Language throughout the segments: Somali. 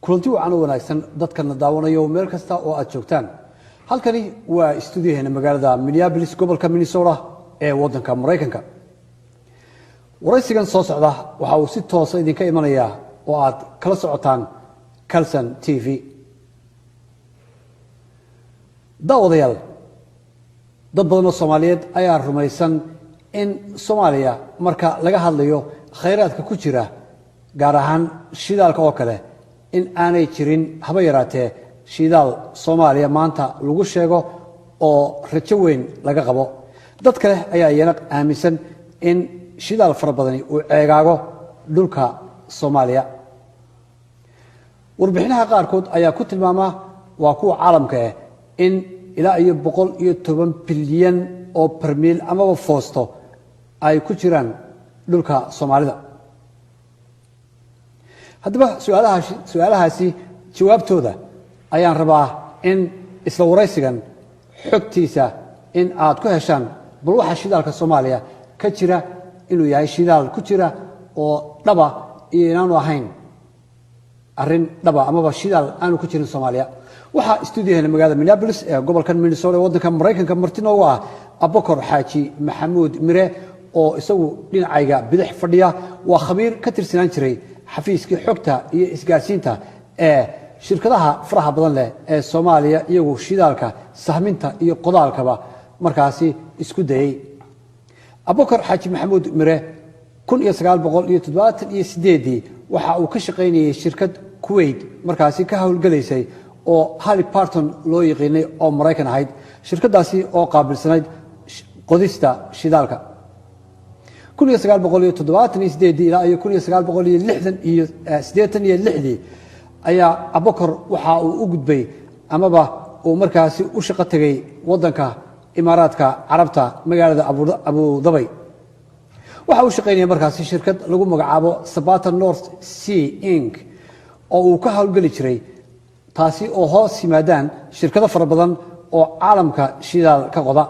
kulanti wacan wanaagsan dadkana daawanayo meel kasta oo aad joogtaan halkani waa stuudiyaheena magaalada Minneapolis gobolka Minnesota ee wadanka Mareykanka waraysigan soo socda waxa uu si toos ah idinka imanaya oo aad kala socotaan Kalsan TV daawadayaal dad badan oo Soomaaliyeed ayaa rumaysan in Soomaaliya marka laga hadlayo khayraadka ku jira gaar ahaan shidaalka oo kale in aanay jirin haba yaraatee shidaal Soomaaliya maanta lagu sheego oo rajo weyn laga qabo dad kale ayaa iyana aaminsan in shidaal fara badan uu ceegaago dhulka Soomaaliya warbixinaha qaarkood ayaa ku tilmaama waa kuwa caalamka ah in ilaa iyo 110 bilyan oo barmiil ama foosto ay ku jiraan dhulka Soomaalida haddaba su'aalahaasi jawaabtooda ayaan rabaa in isla waraysigan xogtiisa in aad ku heshaan bal waxa shidaalka Soomaaliya ka jira inuu yahay shidaal ku jira oo dhaba iyo inaanu ahayn arrin dhaba ama shidaal aanu ku jirin Soomaaliya waxa stuudiyaheena magaalada Minneapolis ee gobolka Minnesota wadanka Mareykanka martino waa Abubakar Xaaji Maxamuud Mire oo isagu dhinacayga bidix fadhiya waa khabiir ka tirsanaan jiray xafiiskii xogta iyo isgaarsiinta ee shirkadaha faraha badan leh ee Soomaaliya iyagu shidaalka sahminta iyo qodaalkaba markaasi isku dayay Abubakar Xaaji Maxamuud Mire 1978 waxa uu ka shaqeynayay shirkad Kuwait markaasi ka hawlgalaysay oo Halliburton loo yaqaanay oo Mareykan ahayd shirkadaasi oo qaabilsanayd qodista shidaalka 1978 ilaa 1986 ayaa Abubakar waxa uu u gudbay amaba uu markaasi u shaqo tagay wadanka Imaaraadka Carabta magaalada Abu Dhabi waxa uu shaqeynayay markaasi shirkad lagu magacaabo Sabata North Sea Inc oo uu ka hawlgali jiray taasi oo hoos yimaadaan shirkado fara badan oo caalamka shidaal ka qoda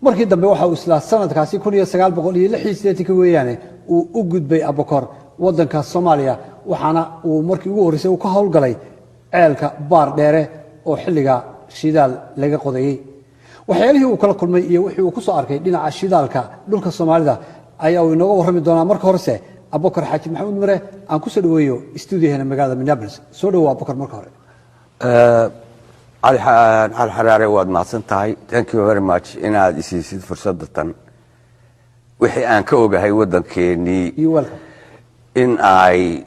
markii dambe waxa uu isla sanadkaasi 1986 weeyane uu u gudbay Abubakar wadanka Soomaaliya waxaana uu markii ugu horeysay uu ka hawlgalay ceelka baar dheere oo xilliga shidaal laga qodayay waxyaalihii uu kala kulmay iyo wixii uu ku soo arkay dhinaca shidaalka dhulka Soomaalida ayaa uu inooga warrami doonaa marka horese Abubakar Xaaji Maxamuud Mire aan ku soo dhaweeyo stuudiyaheena magaalada Minneapolis soo dhawaad Abubakar marka hore علي حراري واد معصنتهاي thank you very much inaad isiisid fursadatan wixii aan ka ogahay wadankeeni in ay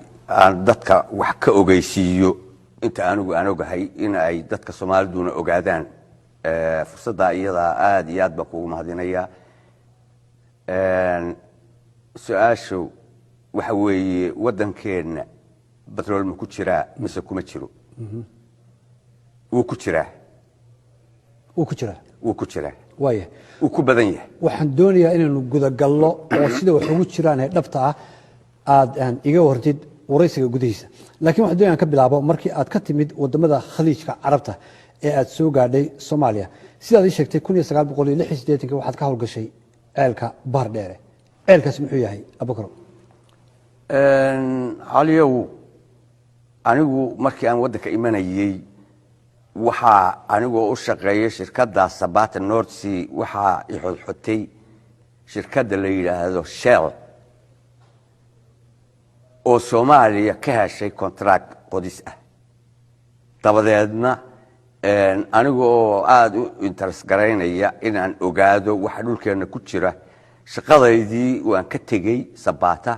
dadka wax ka ogeysiiyo inta aan ogahay in ay dadka Soomaalidu ogaadaan fursadda iyada aad iyo aad baan kugu mahadinayaa su'aashu waxa weeye wadankeena batrool ma ku jira mise kuma jiro wuu ku jiraa waaye wuu ku badan yahay waxaan doonayaa inaanu guda gallo oo sida wax ugu jiraan ee dhabta ah aan iga wartid waraysiga gudihiisa laakiin waxaan doonayaan ka bilaabo markii aad ka timid wadamada khaliijka carabta ee aad soo gaadhay Soomaaliya sidaad ii sheegtay 1986 waxaad ka hawlgashay ceelka baar dheere ceelkaas muxuu yahay Abubakar Aliyow anigu markii aan wadanka imanayay waxa anigoo u shaqeeyay shirkadda Sabata North Sea waxa i xotay shirkadda la yiraahdo Shell oo Soomaaliya ka heshay contract qodis ah dabadeedna anigoo aad u interest gareynaya in aan ogaado waxa dhulkeena ku jira shaqadeydii waan ka tagay Sabata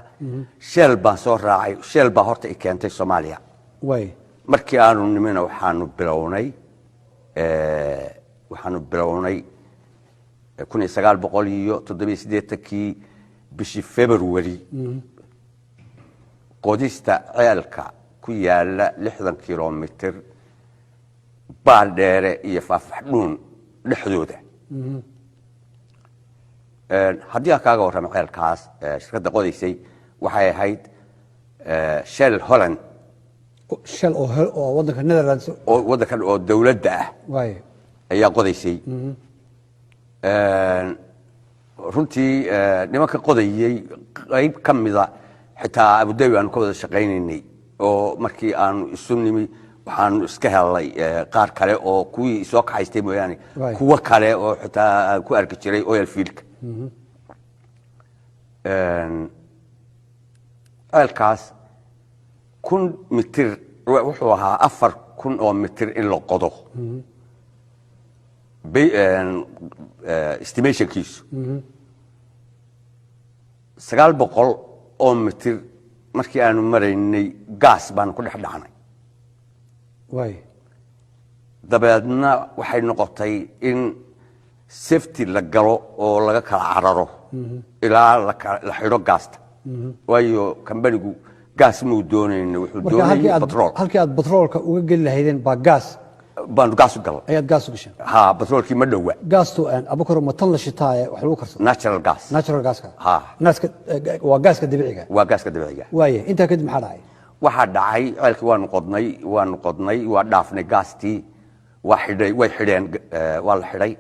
Shell baan soo raacay Shell baa horta i keentay Soomaaliya way markii aanu nimina waxaanu bilownay 1987 bishii February qodista ceelka ku yaala 60 kilomitir baar dheere iyo Faafxdhuun dhexdooda haddii aan kaaga warramo ceelkaas shirkadda qodaysay waxay ahayd Shell Holland Shell oo wadanka Netherlands oo wadanka oo dawladda ah way ayaa qodaysay runtii nimanka qodayay qayb kamida xitaa Abu Dhabi aan ka wada shaqeynay oo markii aanu isu nimi waxaanu iska helnay qaar kale oo kuwii soo kaxaystay mooyaane kuwa kale oo xitaa aan ku arki jiray oil fielka ceelkaas 1,000 mitir wuxuu ahaa 4,000 oo mitir in la qodo estimationkiisu 900 oo mitir markii aanu maraynay gaas baanu ku dhex dhacnay dabeedna waxay noqotay in safety la galo oo laga kala cararo ilaa la xidho gaasta waayo kambanigu gaas muu doonayna wuxuu doonayay batrool halkii aad batroolka uga geli lahaydeen baa gaas baanu gaas u galay ayaad gaas u gashay ha batroolkii ma dhowa gaastu abukar ma tan la shitaaye wax lagu karsado natural gas ha naaska waa gaaska dabiiciga waaye inta kadib maxaa dhacay waxaa dhacay ceelkii waanu qodnay waa dhaafnay gaastii way xidheen waa la xidhay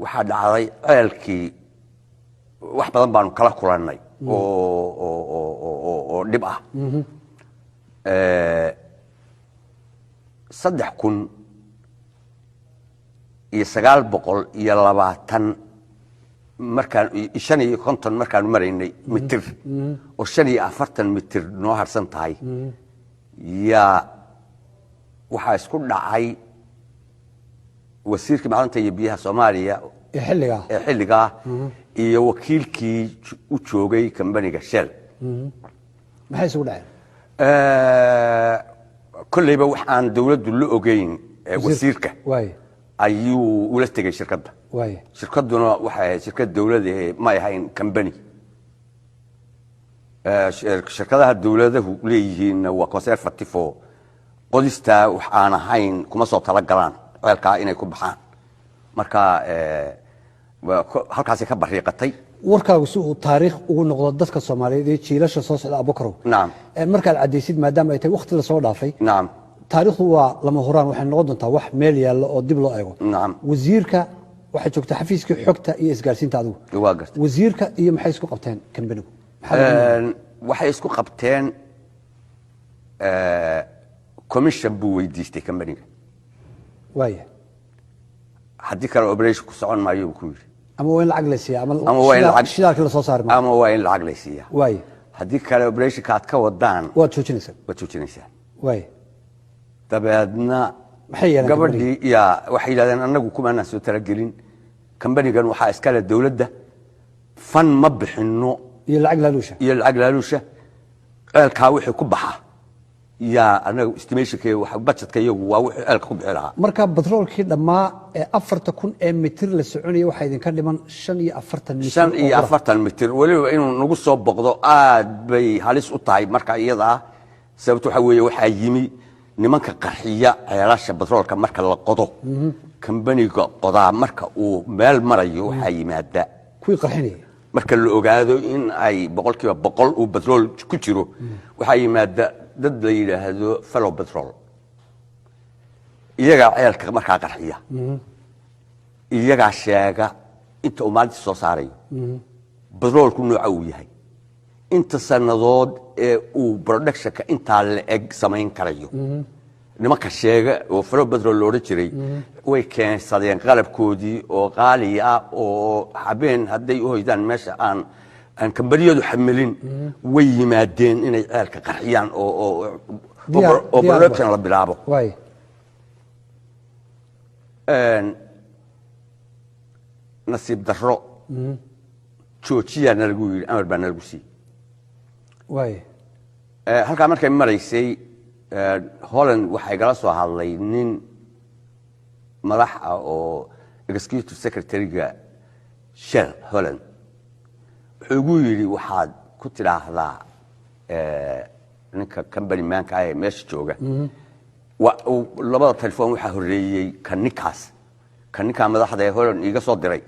waxaa dhacday ceelkii wax badan baanu kala kulannay oo dhib ah 3,920 markaan 550 markaanu maraynay mitir oo 45 mitir noo harsan tahay yaa waxaa isku dhacay wasiirkii macdanta iyo biyaha Soomaaliya ee xilligaa iyo wakiilkii u joogay kambaniga Shell maxay isugu dhaceen kullayba waxaan dawladdu la ogeyn wasiirka ayuu ula tegay shirkadda shirkadduna waxay ahayd shirkad dawladeed ma ahayn kambani shirkadaha dawladahu leeyihiin waa conservative oo qodista wax aan ahayn kuma soo tala galaan ceelkaa inay ku baxaan marka halkaasay ka bariiqatay warkaagu si uu taariikh ugu noqdo dadka Soomaaliyeed ee jiilasha soo socda Abukar naam marka aad cadeysid maadaama ay tahay waqti la soo dhaafay naam taariikhdu waa lama horaan waxay noqon doontaa wax meel yaalo oo dib loo eego naam wasiirka waxay joogtaa xafiiska xogta iyo isgaarsiinta adigu waa gartay wasiirka iyo maxay isku qabteen kambanigu waxay isku qabteen commission buu weydiistay kambaniga waaye haddii kale operation ku socon maayo buu ku yiri ama waa in lacag la siiyaa ama waa in lacag shidaalka la soo saaro ama waa in lacag la siiyaa waaye haddii kale operationka aad ka wadaan waad joojinaysaa waaye dabeedna maxay yeelan gabadhii waxay yidhahdeen annagu kumaanaan soo talagelin kambanigan waxaa iskale dawladda fan ma bixinno iyo lacag laaluusha ceelkaa wixii ku baxa yaa anagu estimationka budgetka iyagu waa wixii ceelka ku bixi lahaa marka batroolkii dhammaa ee 4,000 ee mitir la soconaya waxaa idinka dhiman 45 mitir weliba inuu nagu soo boqdo aad bay halis u tahay marka iyada sababtu waxa weeye waxaa yimi nimanka qarxiya ceelasha batroolka marka la qodo kambaniga qodaa marka uu meel marayo waxaa yimaada kuwii qarxinaya marka la ogaado in ay 100% uu batrool ku jiro waxaa yimaada dad la yiraahdo fellow petrol iyaga ceelka markaa qarxiya iyaga sheega inta uu maalintii soo saarayo batroolku nooca uu yahay inta sanadood ee uu productionka intaa la eg samayn karayo nimanka sheega oo fellow petrol loola jiray way keensadeen qalabkoodii oo qaali ah oo habeen hadday u hoydaan meesha aan kambaniyadu xamilin way yimaadeen inay ceelka qarxiyaan oo production la bilaabo nasiib darro joojiyaana lagu yidhi amar baana lagu siiyey halkaa markay maraysay Holland waxay gala soo hadlay nin madax ah oo executive secretary-ga Shell Holland wuxuu ugu yidhi waxaad ku tidhaahdaa ninka company maanka ah ee meesha jooga labada telefoon waxaa horreeyey kaninkaa madaxda ee Holland iga soo diray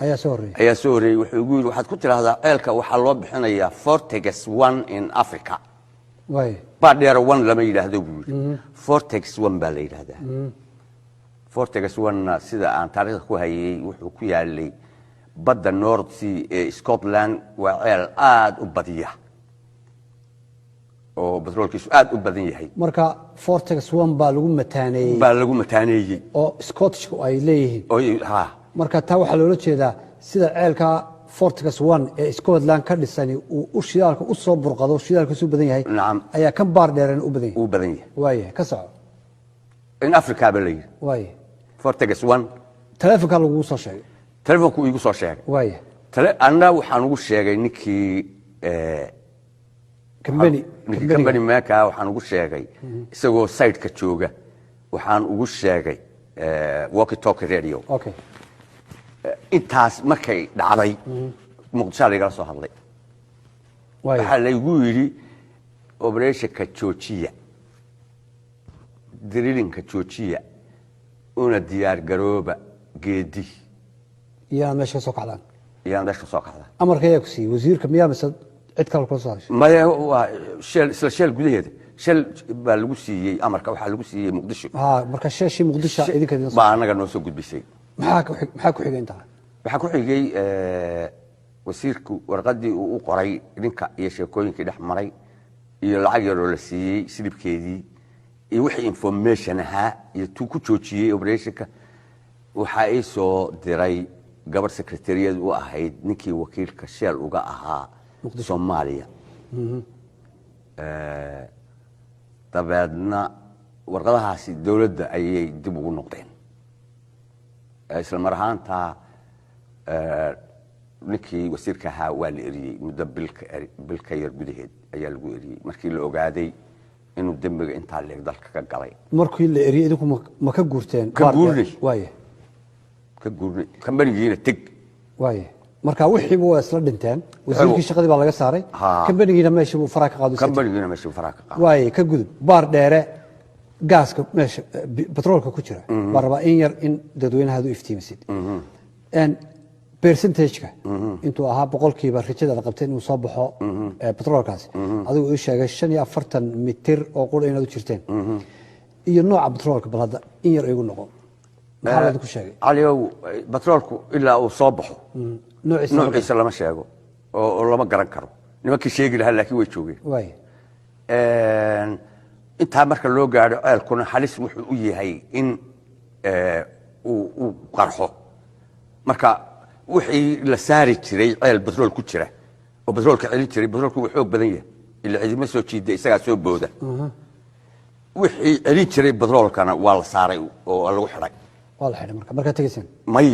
ayaa soo horreeyey wuxuu ugu yidhi waxaad ku tidhaahdaa ceelka waxaa loo bixinayaa Vortex 1 in Africa baadheer 1 lama yidhaahdo buu yidhi Vortex 1 baa la yidhaahdaa Vortex 1 sida aan taariikhda ku hayay wuxuu ku yaalay badda North Sea ee Scotland waa ceel aad u badiya oo batroolkiisu aad u badan yahay marka Vortex 1 baa lagu mataaneeyay oo Scottishku ay leeyihiin ha marka taa waxa loola jeedaa sida ceelka Vortex 1 ee Scotland ka dhisani uu shidaalka u soo burqado shidaalka soo badan yahay ayaa kan baar dheereen u badan yahay waaye ka soco in Africa baa leeyahay waaye Vortex 1 telefoonka lagu soo sheegay telefoonku igu soo sheegay waaye anna waxaan ugu sheegay ninkii company maaka waxaan ugu sheegay isagoo site-ka jooga waxaan ugu sheegay walkie talkie radio okay intaas markay dhacday muqdisho laga soo hadlay waxa la igu yiri operation-ka joojiya drilling-ka joojiya una diyaar garooba geedi yaa meesha soo kacdaan amarkayga ku siiyay wasiirka miyaa mise cid kale ku soo hashay maya waa shell gudaheeda shell baa lagu siiyay amarka waxa lagu siiyay muqdisho marka sheeshii muqdisho idinka baa anaga noo soo gudbisay maxaa ku xigay inta waxa ku xigay wasiirku warqadii uu qoray idinka iyo sheekooyinkii dhex maray iyo lacag yar oo la siiyay silibkeedii iyo wixii information ahaa iyo tuu ku joojiyay operation-ka waxa ay soo diray gabar secretariat u ahayd ninkii wakiilka shell uga ahaa Soomaaliya dabeedna warqadahaasi dawladda ayay dib ugu noqdeen isla mar ahaanta ninkii wasiirka ahaa waa la eriyey muddo bilka yar gudaheed ayaa lagu eriyey markii la ogaaday inuu dembiga intaa leeg dalka ka galay markii la eriyey idinku ma ka guurteen waaye ka guurnay kambanigiina teg waaye marka wixii waa isla dhinteen wasiirkii shaqadii baa laga saaray kambanigiina meeshii buu faraaq ka qaaday waaye ka gudub baar dheere gaaska meesha petroolka ku jira baa rabaa in yar in dadweynaha u iftiimisid percentage-ka intuu ahaa boqolkiiba rajada la qabtay inuu soo baxo petroolkaasi adigu uu sheegay 45 mitir oo qol inaad u jirteen iyo nooca petroolka bal hadda in yar igu noqon maxaa la ku sheegay aliyow petroolku ilaa uu soo baxo noociisa lama sheego oo lama garan karo nimankii sheegi lahaa laakiin way joogeen waaye intaa marka loo gaadho ceelkuna halis wuxuu u yahay in uu qarxo marka wixii la saari jiray ceel petrol ku jira oo petrolka celin jiray petrolku wuxuu xoog badan yahay ilaa cidima soo jiiday isagaa soo booda wixii celin jiray petrolkana waa la saaray oo lagu xidhay waa la xidhay marka tagaysan may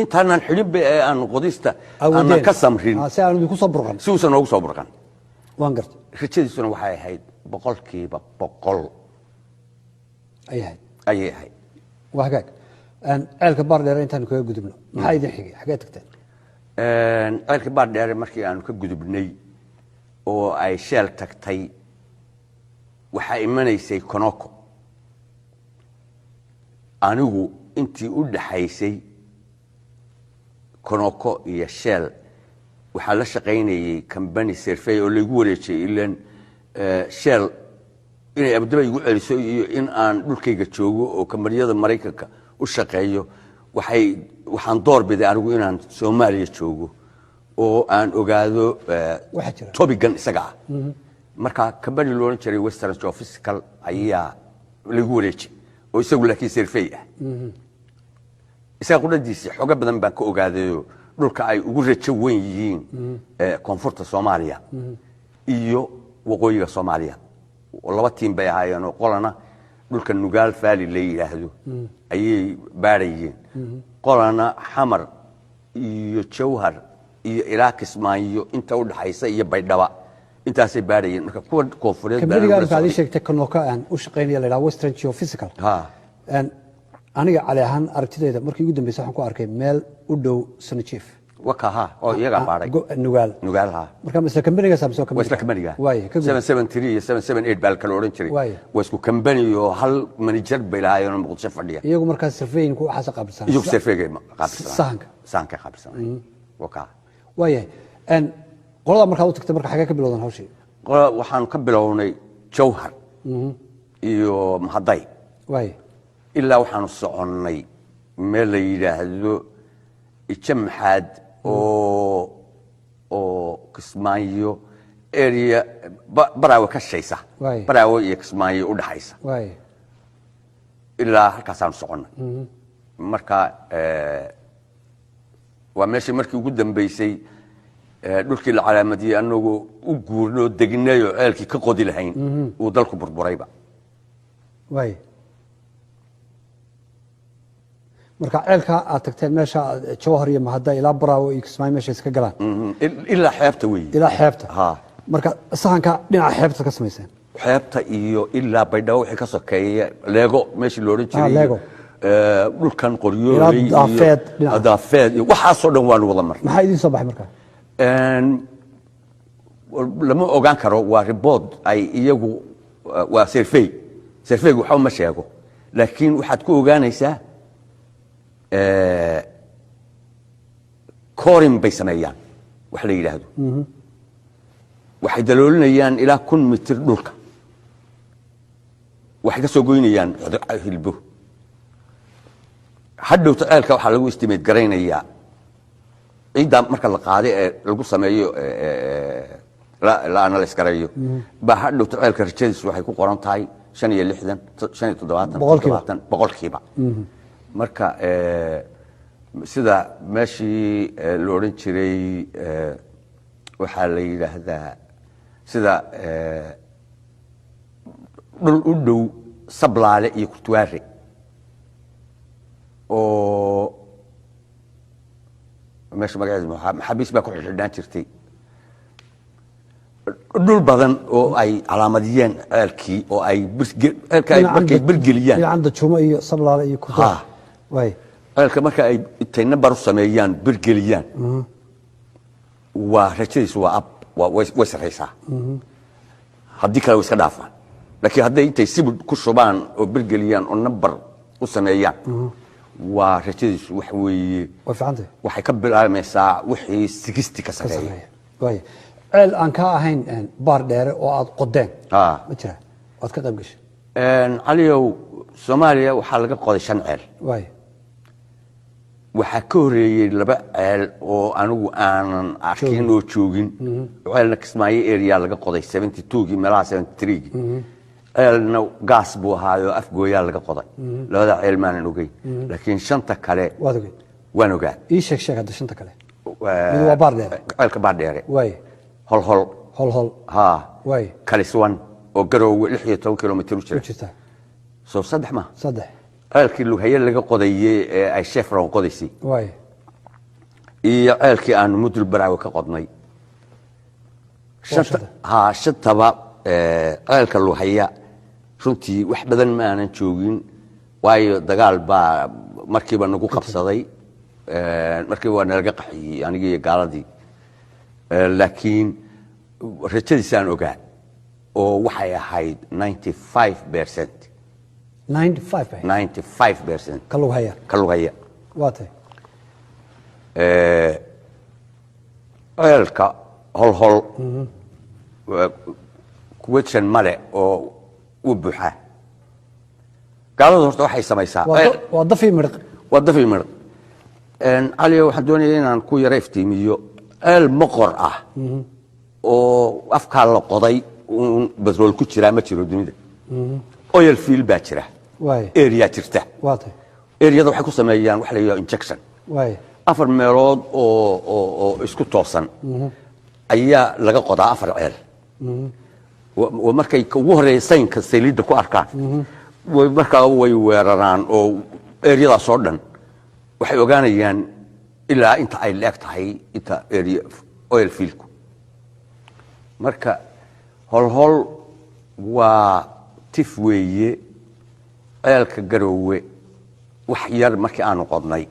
intaanaan xidhin ee aan qodista aan ka samrin si aan ku soo burqan si uusan ugu soo burqan waan gartay rajadiisuna waxay ahayd 100% ayay ahayd waa hagaag ceelka baar dheere intaan kaga gudubno maxaa idin xigay xagee tagteen ceelka baar dheere markii aan ka gudubnay oo ay shell tagtay waxaa imanaysay Konoko anigu intii u dhaxaysay Konoko iyo shell waxaa la shaqaynayay company survey oo lagu wareejiyay ilaan shell inay abdaba igu celiso iyo in aan dhulkayga joogo oo kambaniyada Mareykanka u shaqeeyo waxaan doorbiday anigu inaan Soomaaliya joogo oo aan ogaado topigan isaga marka company loo oran jiray Western Geophysical ayaa lagu wareejiyay oo isagu laakiin survey isaga qudadiisa xoga badan baan ka ogaaday dhulka ay ugu rajo weyn yihiin koonfurta Soomaaliya iyo waqooyiga Soomaaliya laba tiim bay ahaayeen oo qolana dhulka Nugaal Valley la yiraahdo ayay baarayeen qolana Xamar iyo Jawhar iyo Iraq Ismaayo inta u dhaxaysa iyo Baydhaba intaasay baarayeen marka kuwa koonfureed baa kamid sheegtay Konoko aan u shaqeynaya la Western Geophysical aniga cali ahaan aragtidayda markii ugu dambeysay waxaan ku arkay meel u dhow Sanajiif wakaha oo iyaga baaray Nugaal marka misla kambaniga samso kambaniga waaye 773 iyo 778 baa kala oran jiray waa isku kambani oo hal manager bay lahaayeen Muqdisho fadhiya iyagu markaas surveying ku waxa qaabsan iyagu surveying qaabsan sahanka qaabsan wakaha waaye qolada markaa u tagtay marka xagee ka bilowdan hawshii waxaan ka bilownay Jawhar iyo Mahaday waaye ilaa waxaan soconnay meel la yiraahdo Ijamxaad oo Kismaayo area baraawe ka shaysa baraawe iyo Kismaayo u dhaxaysa ilaa halkaasaan soconnay marka waa meeshii markii ugu dambeysay dhulkii la calaamadiyay anagoo u guurno degnayo ceelkii ka qodi lahayn uu dalku burburayba marka ceelka aad tagteen meesha Jowhar iyo Mahada ilaa Baraawo iyo Kismaayo meesha iska galaan ilaa xeebta weey ilaa xeebta marka sahanka dhinaca xeebta ka sameeyeen xeebta iyo ilaa Baydhabo wixii ka sokeeyay leego meeshii loo oran jiray dhulkan qoryoolay iyo Daafeed iyo waxa soo dhan waan wada mar maxay idin soo baxay marka lama ogaan karo waa report ay iyagu waa survey waxa ma sheego laakiin waxaad ku ogaanaysaa koorin bay sameeyaan wax la yiraahdo waxay daloolinayaan ilaa 1,000 mitir dhulka waxay ka soo goynayaan hilbo hadhowta ceelka waxa lagu estimate gareynayaa ciidan marka la qaaday ee lagu sameeyo la analyze gareeyo ba hadhowta ceelka rajadiisu waxay ku qoran tahay 65 75 boqolkiiba marka sida meeshii loo oran jiray waxa la yiraahdaa sida dhul u dhow Sablaale iyo Kurtuwaare oo meesha magaceedu maxabiis baa ku xidhan jirtay dhul badan oo ay calaamadiyeen ceelkii oo ay markay birgeliyaan anda Juma iyo Sablaale iyo Kurtuwaare ceelka marka ay intayna bar sameeyaan birgeliyaan waa rajadiisu waa way sareysaa haddii kale way iska dhaafaan laakiin hadday intay sibir ku shubaan oo birgeliyaan oo number u sameeyaan waa rajadiisu wax weeye waxay ka bilaabaysaa wixii 60 ka sareeyay ceel aan ka ahayn baar dheere oo aad qodeen ma jira waad ka qayb gashay caliyow Soomaaliya waxaa laga qoday 5 ceel waxaa ka horeeyay 2 ceel oo anigu aanan arkin oo joogin ceelna Kismaayo area laga qoday 72 meelaha 73 ceelna gaas buu ahaayo afgooyaa laga qoday labada ceel maanan ogay laakiin 5ta kale waan ogaa ii sheeg hadda 5ta kale mid waa baar dheere ceelka baar dheere hol kaliswan oo Garowe 16 kilomitir u jira soo 3 ma 3 ceelkii Lughaya laga qodayay ee ay Chevron qodaysay iyo ceelkii aan Mudul Baraawe ka qodnay shataba ceelka Lughaya runtii wax badan ma aanan joogin waayo dagaal baa markiiba nagu qabsaday markiiba naga qaxiyay aniga iyo gaaladii laakiin rajadiisaan ogaa oo waxay ahayd 95% 95% Kalughaya waatay ceelka hol kuwetsan male oo u buuxa gaaladu horta waxay samaysaa waa dafi mirq cali waxaan doonayaa inaan ku yara iftiimiyo ceel moqor ah oo afka la qoday batrool ku jira ma jiro dunida oil field baa jira area jirta areada waxay ku sameeyaan wax la yiraahdo injection 4 meelood oo isku toosan ayaa laga qodaa 4 ceel markay ugu horeeyeen ka saliidda ku arkaan way markaa way weeraraan oo areada soo dhan waxay ogaanayaan ilaa inta ay leeg tahay inta area oil field marka hol waa tif weeye ceelka Garowe wax yar markii aanu qodnay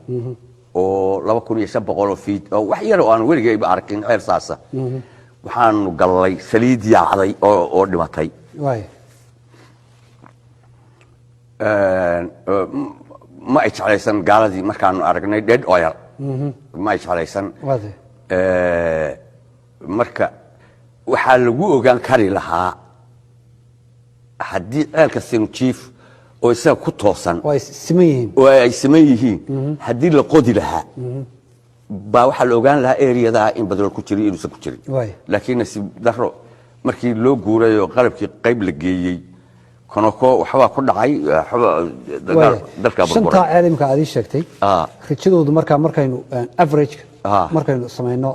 oo 2500 feet oo wax yar oo aan weligayba arkin ceel saasa waxaanu galay saliid yaacday oo dhimatay ma ay jeclaysan gaaladii markaanu aragnay dead oil ma ay jeclaysan marka waxaa lagu ogaan kari lahaa haddii ceelka sinu jiif oo isaga ku toosan oo ay siman yihiin haddii la qodi lahaa baa waxaa la ogaan lahaa areada in badrool ku jiro inuusan ku jirin laakiin nasiib daro markii loo guuray oo qalabkii qayb la geeyey konoko waxba ku dhacay waxba dalka burburay shanta caalamka aad sheegtay rajadoodu markaynu average markaynu sameeyno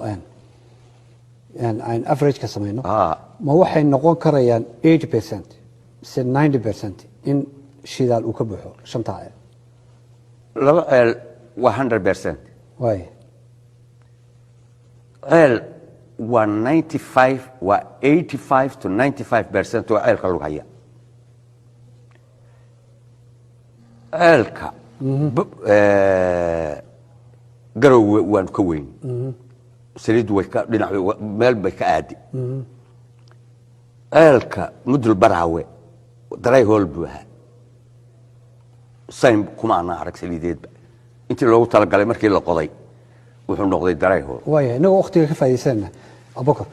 aan average ka sameeyno ma waxay noqon karayaan 80% mise 90% in shidaal uu ka buuxo shanta ceel laba ceel waa 100% way ceel waa 95 waa 85 to 95% oo ceelka lagu haya ceelka garowe waan ka weyn saliidu way ka dhinac meel bay ka aadi ceelka mudul baraawe daray hool buuha sayn kuma ana arag saliideedba intii loogu talagalay markii la qoday wuxuu noqday daray hool way inaga waqtiga ka faa'iideysana abukar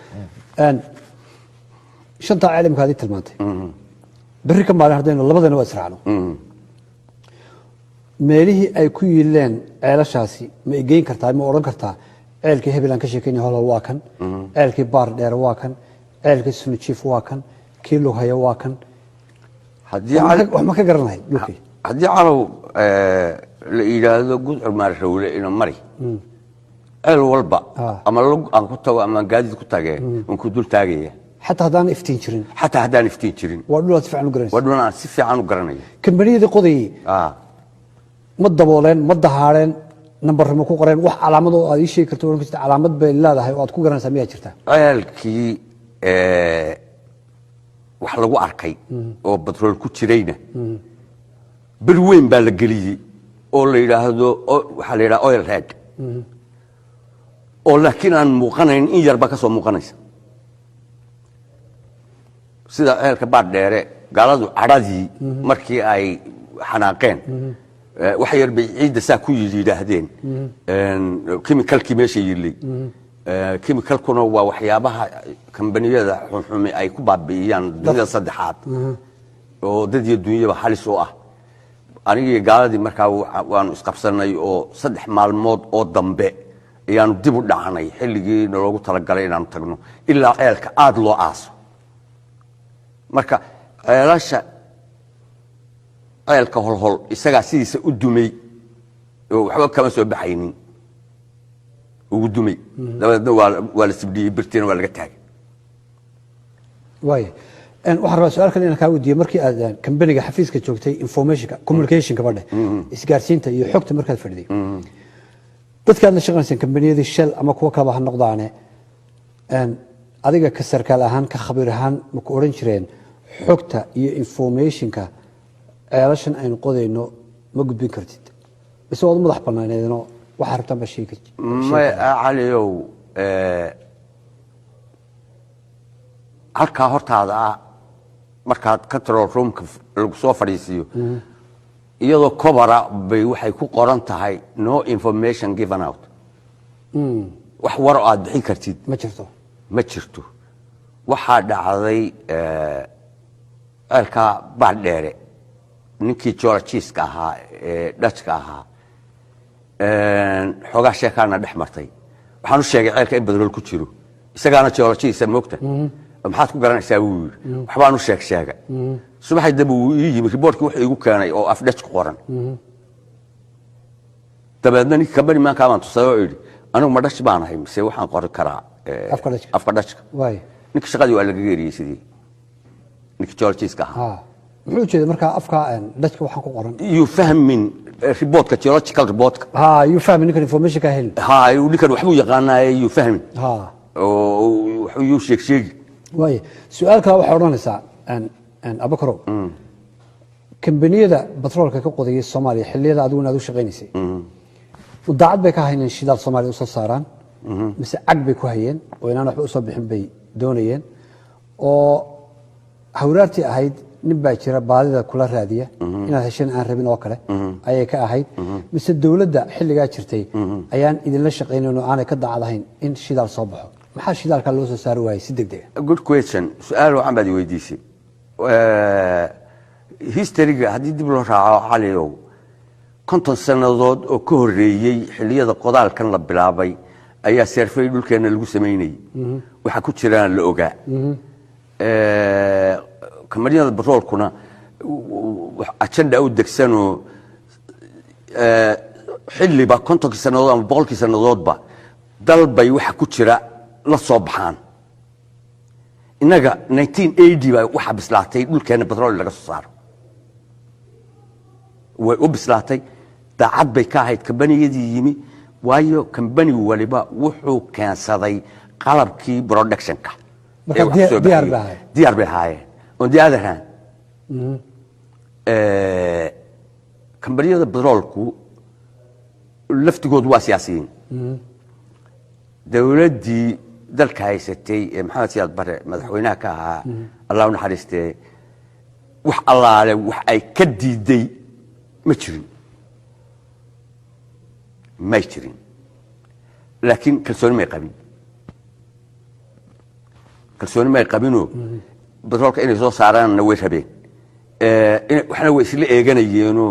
shanta caalamka aad tilmaantay bari ka maalin hadaynu labadana waa israacno meelihii ay ku yiileen ceelashaasi ma igeyn kartaa ma oran kartaa ceelkii hebelan ka sheekeynay holol waa kan ceelkii baar dheer waa kan ceelkii sunichief waa kan kii lughaya waa kan wax ma ka garanahay dhulkii haddii calow la yidhaahdo gudcur maarshawle ina mari ceel walba ama lug aan ku tago ama gaadiid ku tagee aan ku dul taagaya حتى هذان افتين جرين حتى هذان افتين جرين ودولا سفعان وقرنس ودولا سفعان وقرنية كمبنية قضي مدة بولين مدة هارين نمبر مكو قرين وح علامة هذه الشيء كرتون كست علامة بالله ده هاي واتكو قرن سميها جرتا عيالكي وح لو أركي أو بترول كتيرينه بالوين بالجليدي أو اللي هذا أو حليرة أويل هاد أو لكن أن مقنعين إن يربك سو مقنعين sida ceelka baad dheere gaaladu caradii markii ay xanaaqeen wax yar bay ciidda saa ku yidhaahdeen chemicalkii meesha yilay chemicalkuna waa waxyaabaha kambaniyada xunxumi ay ku baabi'iyaan dunida saddexaad oo dad iyo dunyaba halis u ah anigii gaaladii markaa waanu isqabsanay oo 3 maalmood oo dambe ayaanu dib u dhacanay xilligii loogu talagalay inaanu tagno ilaa ceelka aad loo aaso marka ceelasha ceelka holhol isaga sidiisa u dumay oo waxba kama soo baxaynin ugu dumay dabadna waa la sibdiyay birtina waa laga taagay way waxaan rabaa su'aal kale inaan kaa weydiiyo markii aad kambaniga xafiiska joogtay informationka communicationka badhe isgaarsiinta iyo xogta markaad fadhiday dadka aad la shaqaynaysan kambaniyada shell ama kuwa kale ha noqdaane adiga ka sarkaal ahaan ka khabiir ahaan ma ku oran jireen xogta iyo informationka ceelashan aynu qodayno ma gudbin kartid bas waad madax banaaneedno waxa rabtaan ba sheegay ma caliyow halka hortaada markaad control roomka lagu soo fadhiisiyo iyadoo kobara bay waxay ku qoran tahay no information given out wax war aad bixin kartid ma jirto ma jirto waxaa dhacday ceelka baardheere ninkii georgiska ahaa ee dutchka ahaa xoogaa sheekaana dhex martay waxaan u sheegay ceelka in badrool ku jiro isagaana georgisa moogta maxaad ku garanaysaa buu yidhi waxbaan u sheega subaxay dab uu ii yimi riboortkii wuxuu igu keenay oo af dutch ku qoran dabeedna ninkii kambani maankaa baan tusay oo idhi anigu ma dutch baan ahay mise waxaan qori karaa afka dutchka ninkii shaqadii waa laga geeriyey sidii ninkii georgiska ahaa muxuu jeedaa markaa afka dutchka waxaan ku qoran you fahmin reportka geological reportka you fahmin ninkan information ka helin ninkan waxbuu yaqaanaaye you fahmin oo wuxuu you sheegi way su'aal kale waxa oranaysaa abakaro kambaniyada batroolka ka qodayay Soomaaliya xilliyada adigu aad u shaqeynaysay daacad bay ka hayneen shidaal Soomaaliya u soo saaraan mise cag bay ku hayeen oo inaan waxba u soo bixin bay doonayeen oo hawraartii ahayd nin baa jira baadida kula raadiya inaad heshaan aan rabin oo kale ayay ka ahayd mise dawladda xilligaa jirtay ayaan idinla shaqeynayno aanay ka daacadahayn in shidaal soo baxo maxaa shidaalka loo soo saari waayay si degdeg ah good question su'aal waxaan baad weydiisay historyga haddii dib loo raaco caliyow 50 sanadood oo ka horeeyay xilliyada qodaalkan la bilaabay ayaa survey dhulkeena lagu sameeyay waxa ku jiraan la ogaa kambaniyada batroolkuna ajenda u degsanoo xilliba 50 sanadood ama 100 sanadoodba dal bay waxa ku jira la soo baxaan inaga 1980 baa waxa bislaatay dhulkeena batrool laga soo saaro way u bislaatay daacad bay ka ahayd kambaniyadii yimi waayo kambani waliba wuxuu keensaday qalabkii productionka marka diyaar bay ahaayeen on the other hand kambaniyada batroolku laftigoodu waa siyaasiyiin dawladdii dalka haysatay ee maxamed siyaad bare madaxweynaha ka ahaa allah u naxariistee wax allaale wax ay ka diiday ma jirin laakiin kalsooni may qabinoo batroolka inay soo saaraanna way rabeen waxna way isla eeganayeenoo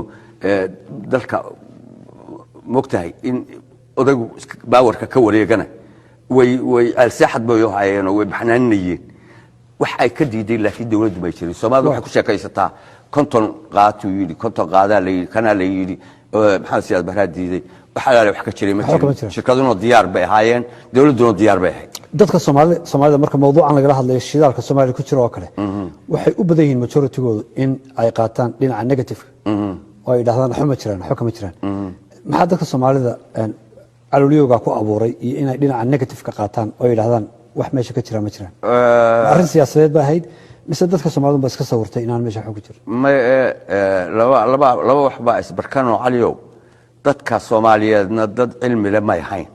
dalka mogtahay in odaygu baawarka ka wareegana way alsaaxad bay u hayeen oo way baxnaaninayeen wax ay ka diiday laakiin dawladdu may jirin Soomaalidu waxay ku sheekaysataa konton qaatuu yidhi konton qaadaa la yidhi kana la yidhi maxamed siyaad baraa diiday waxa la wax ka jiray ma jirin shirkaduna diyaar bay ahaayeen dawladduna diyaar bay ahayd dadka Soomaalida marka mawduucan laga hadlayo shidaalka Soomaaliya ku jira oo kale waxay u badan yihiin majority-goodu in ay qaataan dhinaca negative oo ay dhahdaan xuma jiraan xukuma jiraan maxaa dadka Soomaalida aluliyowga ku abuuray iyo inay dhinaca negative ka qaataan oo ay dhahdaan wax meesha ka jira ma jiraan arrin siyaasadeed baa ahayd mise dadka Soomaalidu ba iska sawirtay inaan meesha xog ku jiro laba wax baa isbarkanoo caliyow dadka Soomaaliyeedna dad cilmi leh ma yahayn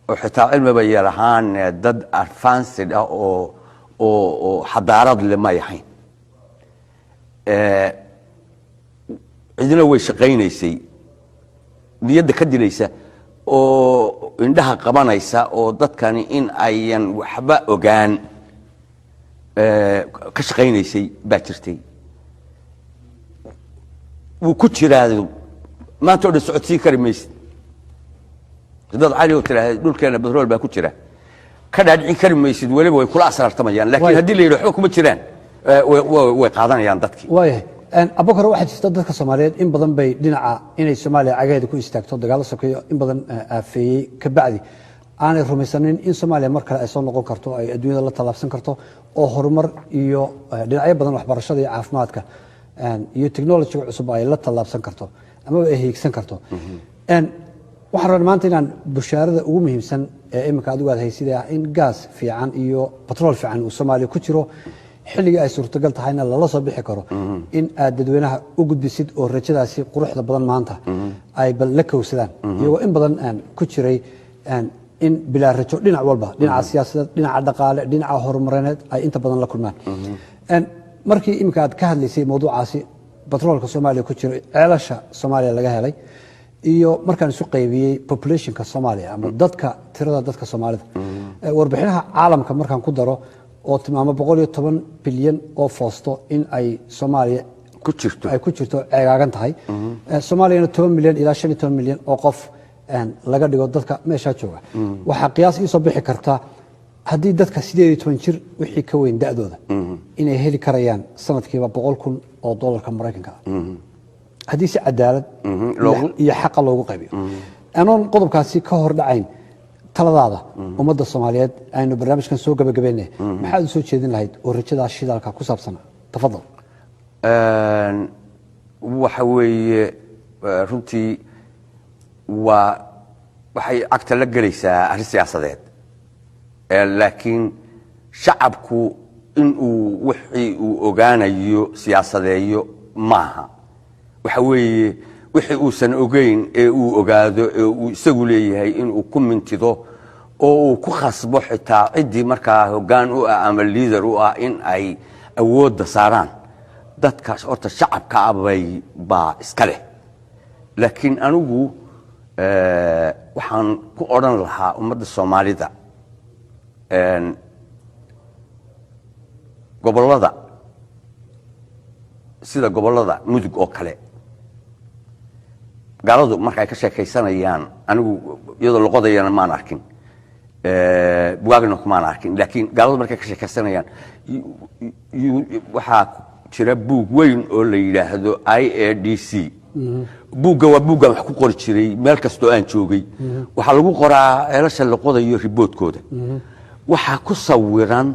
oo xitaa cilmi bay yeelahaan dad advanced ah oo xadaarad leh ma yahayn cidina way shaqaynaysay niyadda ka dilaysa oo indhaha qabanaysa oo dadkani in ayan waxba ogaan ka shaqaynaysay baa jirtay wuu ku jiraado maanta oo socodsiin kari maysid dad cali oo tiraahdo dhulkeena batrool baa ku jira ka dhaadhicin kari maysid waliba way kula asraartamayaan laakiin haddii la yidhaahdo kuma jiraan way qaadanayaan dadkii waayahay abukar waxaa jirta dadka Soomaaliyeed in badan bay dhinaca inay Soomaaliya cagaheeda ku istaagto dagaal sokeeyo in badan aafeeyay ka bacdi aanay rumaysanin in Soomaaliya mar kale ay soo noqon karto ay adduunyada la talaabsan karto oo horumar iyo dhinacyo badan waxbarashada iyo caafimaadka iyo technology cusub ay la talaabsan karto ama ay hiigsan karto waxaan rabaa maanta inaan bushaarada ugu muhiimsan ee imika adigu aad haysidee in gaas fiican iyo batrool fiican uu Soomaaliya ku jiro xilliga ay suurtagal tahayna lala soo bixi karo in aad dadweynaha u gudbisid oo rajadaasi quruxda badan maanta ay bal la kowsadaan iyagoo in badan ku jiray in bilaa rajo dhinac walba dhinaca siyaasadeed dhinaca dhaqaale dhinaca horumarineed ay inta badan la kulmaan markii imika aad ka hadlaysay mawduucaasi batroolka Soomaaliya ku jira ceelasha Soomaaliya laga helay iyo markaan isu qaybiyay populationka Soomaaliya ama dadka tirada dadka Soomaalida warbixinaha caalamka markaan ku daro oo tilmaamo 110 bilyan oo foosto in ay Soomaaliya ku jirto ceegaagan tahay Soomaaliyana 10 milyan ilaa 15 milyan oo qof laga dhigo dadka meesha jooga waxa qiyaas soo bixi karta haddii dadka 18 jir wixii ka weyn da'dooda inay heli karayaan sanadkiiba $100,000 Mareykanka haddii si cadaalad iyo xaq loogu qaybiyo anoon qodobkaasi ka hor dhacayn taladaada ummadda Soomaaliyeed aynu barnaamijkan soo gabagabeynay maxaad soo jeedin lahayd oo rajada shidaalka ku saabsan tafadal waxa weeye runtii waxay agta la gelaysaa arrin siyaasadeed laakiin shacabku inuu wixii uu ogaanayo siyaasadeeyo maaha waxa weeye wixii uusan ogeyn ee uu ogaado ee uu isagu leeyahay inuu ku mintido oo uu ku khasbo xitaa ciddii markaa hoggaan u ah ama liidar u ah in ay awoodda saaraan dadkaas horta shacabka baa iska leh laakiin anigu waxaan ku odhan lahaa ummadda Soomaalida gobollada sida gobollada mudug oo kale gaaladu markay ka sheekaysanayaan anigu iyadoo luqadayana maan arkin bugaagna kumaan arkin laakiin gaaladu markay ka sheekaysanayaan waxaa jira buug weyn oo la yidhaahdo IADC buugga waa buuggan wax ku qori jiray meel kastoo aan joogay waxaa lagu qoraa ceelasha la qodayo riboodkooda waxaa ku sawiran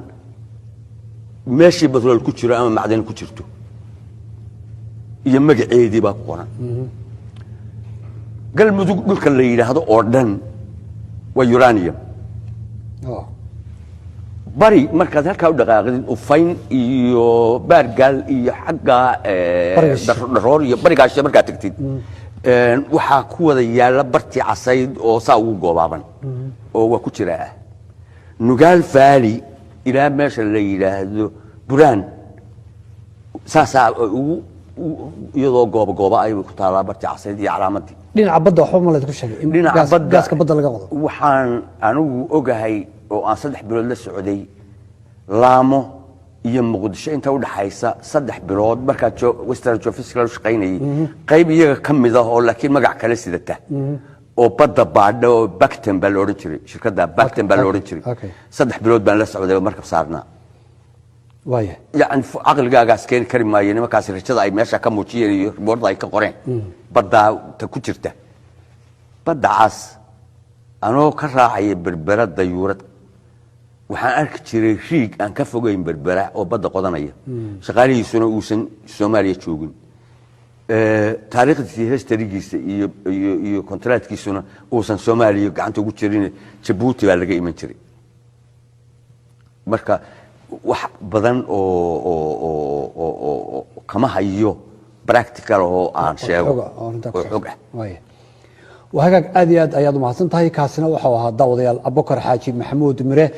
meeshii batrool ku jiro ama macdan ku jirto iyo magaceedii baa ku qoran galmudug dhulka la yidhaahdo oo dhan waa uranium bari markaad halkaa u dhaqaaqdid ufayn iyo baargaal iyo xagga dharoor iyo barigaasha markaad tagtid waxaa ku wada yaalla bartii casayd oo saa ugu goobaaban oo waa ku jiraa nugaal faali ilaa meesha la yidhaahdo buraan saasaa iyadoo gooba ay ku taalaa bartii casayd iyo calaamadii dhinaca badda waxba ma laydinku sheegay in gaaska badda laga qodo waxaan anigu ogahay oo aan 3 bilood la socday laamo iyo muqdisho inta u dhaxaysa 3 bilood marka western geophysical shaqaynayay qayb iyaga kamid ah oo laakiin magac kale sidata oo badda baadho oo Bacton baa la oran jiray shirkadda Bacton baa la oran jiray 3 bilood baan la socday markab saarnaa waaya yani aqligaaga askeen kari maayo nimankaas rajada ay meesha ka muujiyeen iyo board ay ka qoreen badda ta ku jirta badda cas anoo ka raacay berbera dayuurad waxaan arki jiray riig aan ka fogeyn berbera oo badda qodanaya shaqaalihiisuna uusan Soomaaliya joogin taariikhdiisa historygiisa iyo kontraadkiisuna uusan Soomaaliya gacanta ugu jirin Djibouti baa laga iman jiray marka wax badan oo kama hayo practical oo aan sheego oo xog ah وهاك أدي أيضا ما سنتهي كاسنا وحوها داوديال أبوكر حاجي محمود مره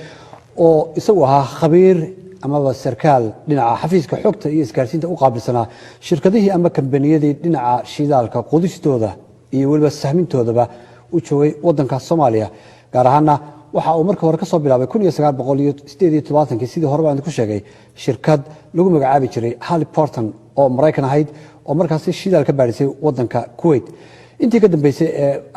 أو يسوها خبير أما السركال لنا حفيز كحكت يسكارسين تقابل سنة شركة هي أما كمبنية دي لنا شيدال كقودش تودا يقول بس سهمين تودا با وشوي ودن كالصوماليا قارهنا waxa uu marka hore ka soo bilaabay 1978 sidii hore baan ku sheegay shirkad lagu magacaabi jiray Halliburton oo Mareykan ahayd oo markaas shidaal ka baarisay wadanka Kuwait intii ka dambeysay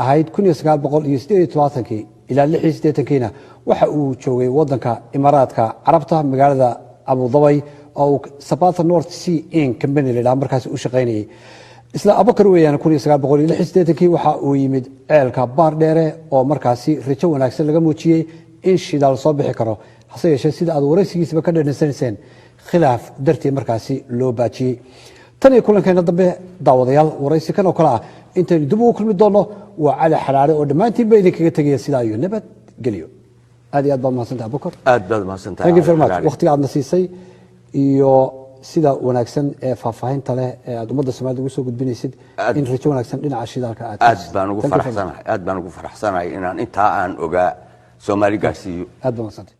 ahayd 1978 ilaa 1986 waxa uu joogay wadanka Imaaraadka Carabta magaalada Abu Dhabi oo Sabata North Sea Inc company la markaas u shaqeynayay isla Abubakar weeyaan 1986 waxa uu yimid ceelka baar dheere oo markaasi rajo wanaagsan laga muujiyay in shidaal soo bixi karo hase yeeshee sida aad waraysigiisa ka dheeraysanayseen khilaaf dartii markaasi loo baajiyay tan iyo kulankeena dambe daawadayaal waraysi kan oo kala ah intaan dib ugu kulmi doono waa Cali Xalaale oo dhamaantiin ba idinkaga tagay sida ayuu nabad geliyo aad iyo aad baa mahadsantahay Abubakar aad baad mahadsantahay thank you very much waqtiga aad nasiisay iyo sida wanaagsan ee faahfaahinta leh ee aad ummadda Soomaaliyeed ugu soo gudbinaysid in rajo wanaagsan dhinaca shidaalka aad baan ugu faraxsanahay inaan inta aan ogaa Soomaali gaarsiiyo aad baan mahadsantahay